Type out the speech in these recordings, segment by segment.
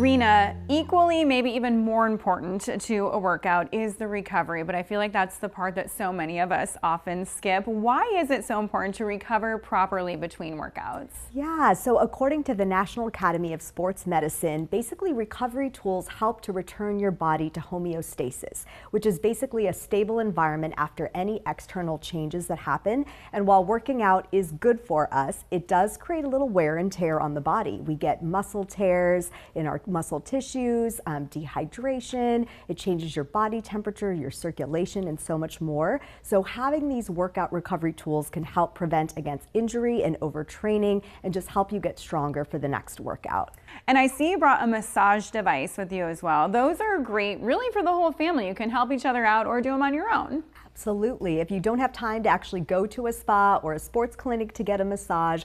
Reena, equally, maybe even more important to a workout is the recovery, but I feel like that's the part that so many of us often skip. Why is it so important to recover properly between workouts? Yeah, so according to the National Academy of Sports Medicine, basically recovery tools help to return your body to homeostasis, which is basically a stable environment after any external changes that happen. And while working out is good for us, it does create a little wear and tear on the body. We get muscle tears in our muscle tissues, dehydration, it changes your body temperature, your circulation, and so much more. So having these workout recovery tools can help prevent against injury and overtraining and just help you get stronger for the next workout. And I see you brought a massage device with you as well. Those are great, really, for the whole family. You can help each other out or do them on your own. Absolutely. If you don't have time to actually go to a spa or a sports clinic to get a massage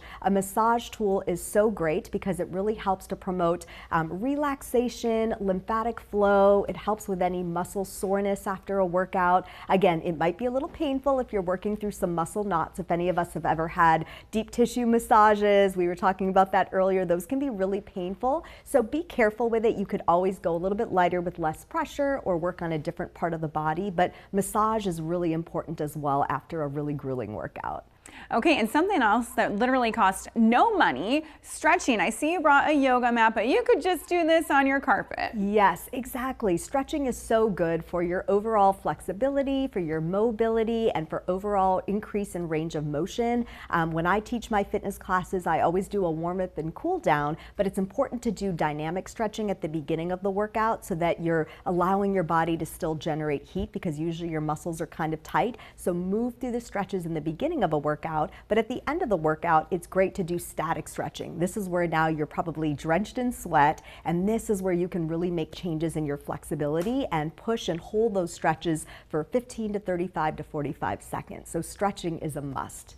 tool is so great because it really helps to promote relaxation, lymphatic flow. It helps with any muscle soreness after a workout. Again, it might be a little painful if you're working through some muscle knots. If any of us have ever had deep tissue massages, we were talking about that earlier, those can be really painful. So be careful with it. You could always go a little bit lighter with less pressure or work on a different part of the body, but massage is really important as well after a really grueling workout. Okay, and something else that literally costs no money, stretching. I see you brought a yoga mat, but you could just do this on your carpet. Yes, exactly. Stretching is so good for your overall flexibility, for your mobility, and for overall increase in range of motion. When I teach my fitness classes, I always do a warm-up and cool down, but it's important to do dynamic stretching at the beginning of the workout so that you're allowing your body to still generate heat because usually your muscles are kind of tight. So move through the stretches in the beginning of a workout, but at the end of the workout, it's great to do static stretching. This is where now you're probably drenched in sweat, and this is where you can really make changes in your flexibility and push and hold those stretches for 15 to 35 to 45 seconds. So stretching is a must.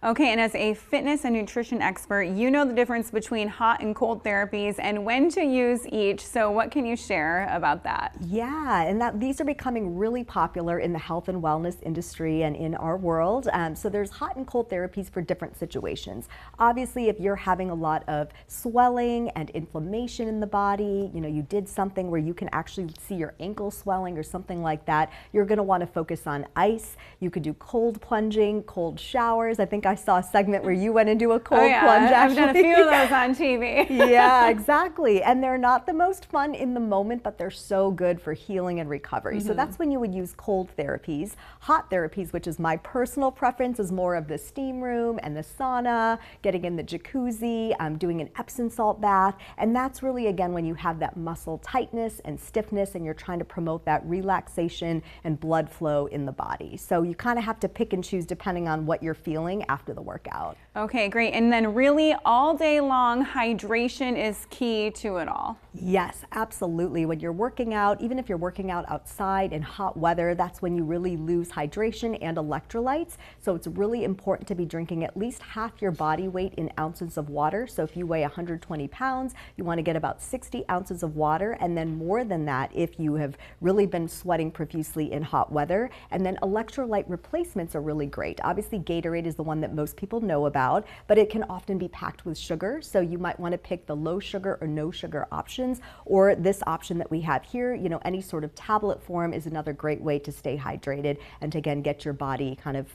Okay, and as a fitness and nutrition expert, you know the difference between hot and cold therapies and when to use each. So what can you share about that? Yeah, and these are becoming really popular in the health and wellness industry and in our world. So there's hot and cold therapies for different situations. Obviously, if you're having a lot of swelling and inflammation in the body, you did something where you can actually see your ankle swelling or something like that, you're going to want to focus on ice. You could do cold plunging, cold showers. I think I saw a segment where you went into a cold plunge. I've done a few of those on TV. Yeah, exactly. And they're not the most fun in the moment, but they're so good for healing and recovery. So that's when you would use cold therapies. Hot therapies, which is my personal preference, is more of the steam room and the sauna, getting in the jacuzzi, doing an Epsom salt bath. And that's really, again, when you have that muscle tightness and stiffness and you're trying to promote that relaxation and blood flow in the body. So you kind of have to pick and choose depending on what you're feeling after the workout. Okay, great. And then really all day long, hydration is key to it all. Yes, absolutely. When you're working out, even if you're working out outside in hot weather, that's when you really lose hydration and electrolytes. So it's really important to be drinking at least half your body weight in ounces of water. So if you weigh 120 pounds, you want to get about 60 ounces of water, and then more than that if you have really been sweating profusely in hot weather. And then electrolyte replacements are really great. Obviously, Gatorade is the one that most people know about, but it can often be packed with sugar. So you might want to pick the low sugar or no sugar options, or this option that we have here. Any sort of tablet form is another great way to stay hydrated and to, again, get your body kind of,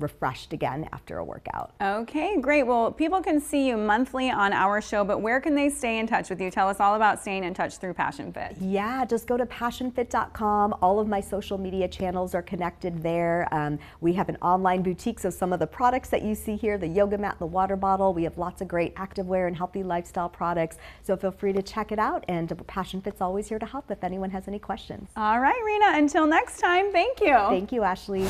refreshed again after a workout. Okay, great. Well, people can see you monthly on our show, but where can they stay in touch with you? Tell us all about staying in touch through PassionFit. Yeah, just go to passionfit.com. All of my social media channels are connected there. We have an online boutique, so some of the products that you see here, the yoga mat, the water bottle, we have lots of great activewear and healthy lifestyle products. So feel free to check it out, and PassionFit's always here to help if anyone has any questions. All right, Reena, until next time, thank you. Thank you, Ashley.